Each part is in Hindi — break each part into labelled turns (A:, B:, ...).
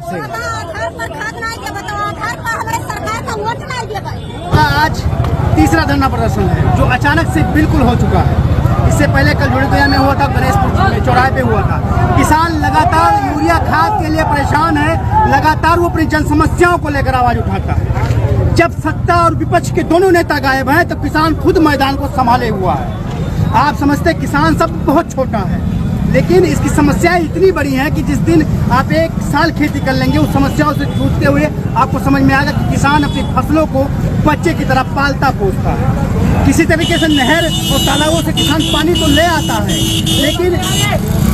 A: आपसे? आज तीसरा धरना प्रदर्शन है जो अचानक से बिल्कुल हो चुका है। इससे पहले कल जोड़ीदोया में हुआ था, गणेशपुर में चौराहे पे हुआ था। किसान लगातार यूरिया खाद के लिए परेशान है, लगातार वो अपनी जन समस्याओं को लेकर आवाज उठाता है। जब सत्ता और विपक्ष के दोनों नेता गायब हैं तो किसान खुद मैदान को संभाले हुआ है। आप समझते किसान सब बहुत छोटा है, लेकिन इसकी समस्याएं इतनी बड़ी हैं कि जिस दिन आप एक साल खेती कर लेंगे उस समस्याओं से जूझते हुए आपको समझ में आएगा कि किसान अपनी फसलों को बच्चे की तरह पालता पोसता है। किसी तरीके से नहर और तालाबों से किसान पानी तो ले आता है, लेकिन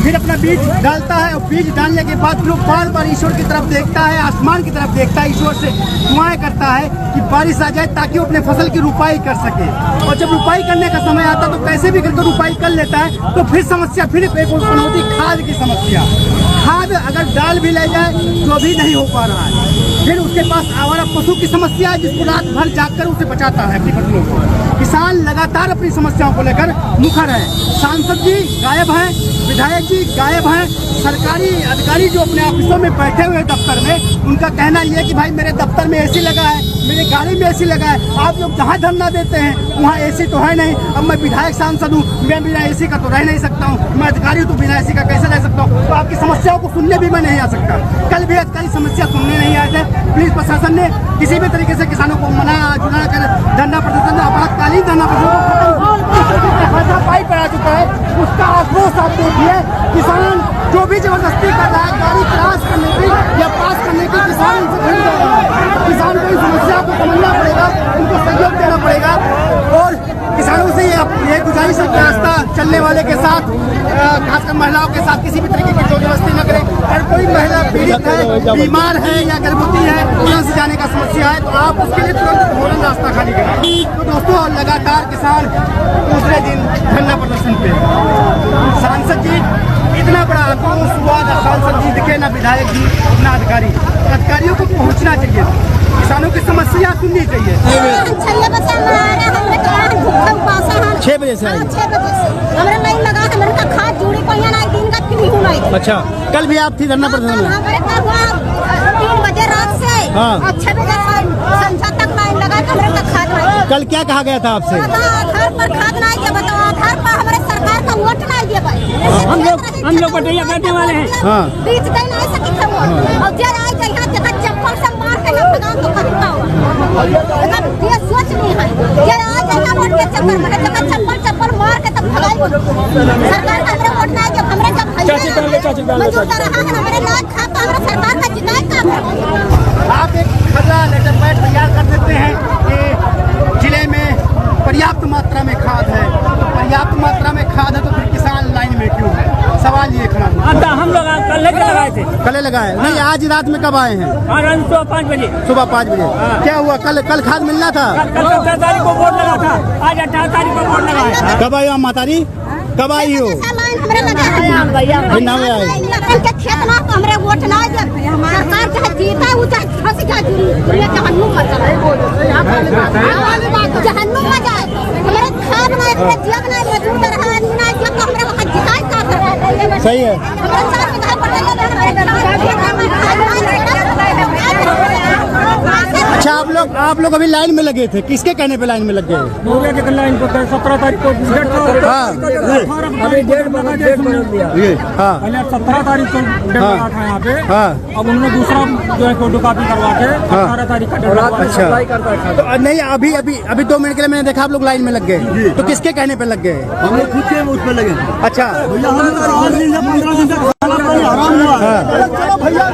A: फिर अपना बीज डालता है और बीज डालने के बाद लोग बार बार ईश्वर की तरफ देखता है, आसमान की तरफ देखता है, ईश्वर से दुआएं करता है कि बारिश आ जाए ताकि वो अपने फसल की रुपाई कर सके। और जब रुपाई करने का समय आता तो कैसे भी करके रुपाई कर लेता है तो फिर समस्या फिर एक उत्पन्न होती, खाद की समस्या। खाद अगर डाल भी ले जाए तो भी नहीं हो पा रहा है। फिर उसके पास आवारा पशु की समस्या है जिसको रात भर जाकर उसे बचाता है अपनी फसलों को। किसान लगातार अपनी समस्याओं को लेकर मुखर है। सांसद जी गायब हैं, विधायक जी गायब हैं, सरकारी अधिकारी जो अपने ऑफिसों में बैठे हुए दफ्तर में, उनका कहना यह है कि भाई मेरे दफ्तर में एसी लगा है, मेरी गाड़ी में एसी लगा है, आप लोग जहाँ धरना देते हैं वहाँ एसी तो है नहीं। अब मैं विधायक सांसद हूँ, मैं बिना एसी का तो रह नहीं सकता हूँ, मैं अधिकारी हूँ तो बिना एसी का कैसे रह सकता हूँ। तो आपकी समस्याओं को सुनने भी मैं नहीं आ सकता। कल भी अधिकारी समस्या सुनने नहीं आए थे। पुलिस प्रशासन ने किसी भी तरीके से किसानों को मना जुना कर धरना प्रदर्शन आपातकालीन धरना प्रदर्शन पाई पड़ा चुका है। उसका आक्रोश आप देखिए, किसान जो भी जबरदस्ती कर रहा है गाड़ी क्रॉस करने की या पास करने की, किसान नहीं कर रहा है। किसान को इस समस्या को समझना पड़ेगा, उनको सहयोग देना पड़ेगा। और किसानों से ये गुजारिश है कि रास्ता चलने वाले के साथ, खासकर महिलाओं के साथ किसी भी तरीके की जबरदस्ती न करें। अगर कोई महिला पीड़ित है, बीमार है या गर्भवती है, उड़न से जाने का समस्या है तो आप उसके लिए तुरंत फौरन रास्ता खाली करें। तो दोस्तों लगातार किसान दूसरे दिन धरना प्रदर्शन पे। सांसद जी इतना बड़ा आक्रोश हुआ, ना सांसद जी दिखे, ना विधायक जी, ना अधिकारी। अधिकारियों को पहुंचना चाहिए, किसानों की समस्या सुननी चाहिए। 6 बजे से
B: 6 बजे से हमरा नहीं लगा, हमरा खाद जुड़ी पहिया ना दिन का फ्री होना है।
A: अच्छा, कल भी आप थी धरना प्रदर्शन में?
B: 3 बजे रात से 6 बजे संध्या तक लाइन लगा के हमरा खाद नहीं।
A: कल क्या कहा गया था आपसे?
B: आधार पर खाद नहीं दिया, बताओ आधार पर हमारे सरकार का वोट नहीं दिया भाई।
C: हम लोग बटैया बैठने वाले हैं।
B: बीच दिन नहीं सकी थे वोट। और जरा आज यहाँ जगह चप्पल से मार के हम भगा तो करता हूँ। ये सोच नहीं है ये आज यहाँ वोट के चक्कर में जगह चप्पल मार के तब भगाई। सरकार का हमारे वोट नहीं दिया, हमारे जब मजदूर रहा है हमारे लाज खा तो हमारे सरकार का जिताए का।
A: आप एक खर्रा लेटर पैड तैयार कर देते हैं कि जिले में पर्याप्त मात्रा में खाद है, तो पर्याप्त मात्रा में खाद है तो फिर किसान लाइन में क्यों है? सवाल ये खड़ा है।
C: हम लोग कल लगाए थे।
A: कल लगाए नहीं, आज रात में कब आए हैं?
C: सुबह 5 बजे।
A: सुबह 5 बजे। क्या हुआ? कल खाद मिलना था?
C: कल 17 तारीख को वोट लगा था, आज 18 तारीख को वोट लगा है।
A: कब आई हो मातारी? कब आई हो?
B: खेत ना तो हमारे वोट ना सरकार चाहे जीता वो चाहे फंस जाए जहन्नुम में जाए, जहन्नुम में जाए। हमारे खाद में जग नहीं मजबूत रहा ना जग हमारे वहाँ जिताए का कर।
A: सही है। अच्छा, आप लोग अभी लाइन में लगे थे, किसके कहने पे लाइन में लग गए?
C: लाइन को 17 तारीख को अभी डेट बना दिया।
A: हाँ,
C: पहले 17 तारीख को डेट लगा था यहाँ पे। अब उन्होंने दूसरा जो है फोटो कॉपी करवा के 18 तारीख का डेट लगा।
A: अच्छा, तो नहीं अभी 2 मिनट के लिए मैंने देखा आप लोग लाइन में लग गए, तो किसके कहने पे लग गए?
D: हम लोग खुद के उस पे लगे।
A: अच्छा,
D: 15 दिन से आराम हुआ।
A: चलो भैया,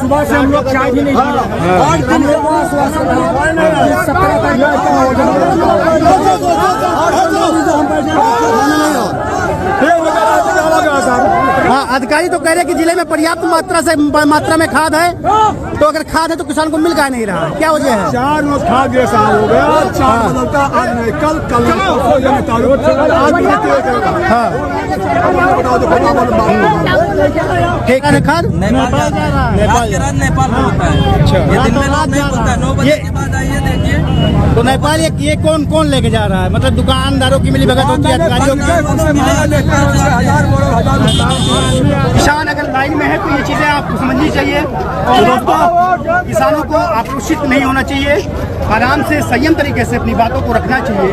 C: सुबह से हम लोग चाय भी नहीं
A: हाँ, अधिकारी तो कह रहे कि जिले में पर्याप्त मात्रा में खाद है, तो अगर खाद है तो किसान को मिल का नहीं रहा, क्या वजह है?
D: 4 रोज खाद जैसा हो गया, 4 बदलता आज नहीं, कल
A: ठीक है। खाद
E: नेपाल में होता है।
A: अच्छा,
E: ये दिन में नहीं होता है, 9 बजे के बाद आइए देखिए।
A: तो नेपाल ये कौन लेके जा रहा है? मतलब दुकानदारों की मिली भगत होती है, अधिकारियों की? किसान अगर लाइन में है तो ये चीज़ें आपको समझनी चाहिए। और दोस्तों, किसानों को आक्रोशित नहीं होना चाहिए, आराम से संयम तरीके से अपनी बातों को रखना चाहिए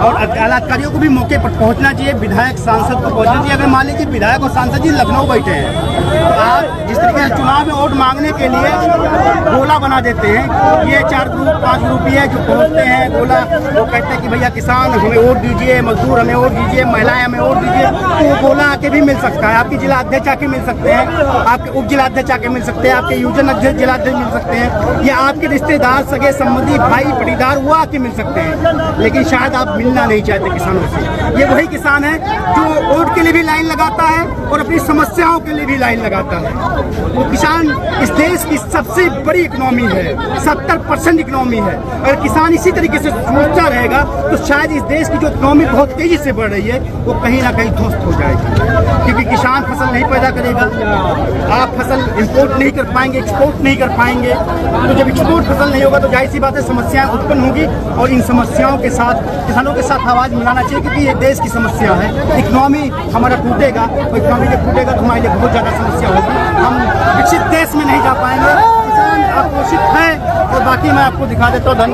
A: और अधिकारियों को भी मौके पर पहुंचना चाहिए, विधायक सांसद को पहुंचना चाहिए। अगर मान लीजिए विधायक और सांसद जी लखनऊ बैठे हैं तो आप जिस तरीके से चुनाव में वोट मांगने के लिए गोला बना देते हैं, ये 4 ग्रुप 5 ग्रुपीय जो पहुंचते हैं गोला, वो कहते हैं कि भैया किसान हमें वोट दीजिए, मजदूर हमें वोट दीजिए, महिलाएं हमें वोट दीजिए, तो वो गोला आके भी मिल सकता है, आपकी जिला अध्यक्ष आके मिल सकते हैं, आपके उप जिला अध्यक्ष आके मिल सकते हैं, आपके यूजन अध्यक्ष जिला अध्यक्ष मिल सकते हैं, या आपके रिश्तेदार सगे संबंधी भाई पटीदार वो आके मिल सकते हैं। लेकिन शायद आप मिलना नहीं चाहते किसानों से। ये वही किसान है जो वोट के लिए भी लाइन लगाता है और अपनी समस्याओं के लिए भी लाइन लगाता है। वो किसान इस देश की सबसे बड़ी इकोनॉमी है, 70% इकोनॉमी है। अगर किसान इसी तरीके से सोचता रहेगा तो शायद इस देश की जो इकोनॉमी बहुत तेजी से बढ़ रही है वो कहीं ना कहीं ध्वस्त हो जाएगी, क्योंकि किसान फसल नहीं पैदा करेगा, आप फसल इंपोर्ट नहीं कर पाएंगे, एक्सपोर्ट नहीं कर पाएंगे। तो जब एक्सपोर्ट फसल नहीं होगा तो जाहिर सी बात है समस्याएं उत्पन्न होगी और इन समस्याओं के साथ किसानों के साथ आवाज मिलाना चाहिए, क्योंकि ये देश की समस्या है। इकोनॉमी हमारा टूटेगा, और इकोनॉमी जब टूटेगा तो हमारे लिए बहुत ज़्यादा समस्या होगी, हम विकसित देश में नहीं जा पाएंगे। किसान आक्रोशित है और बाकी मैं आपको दिखा देता हूँ।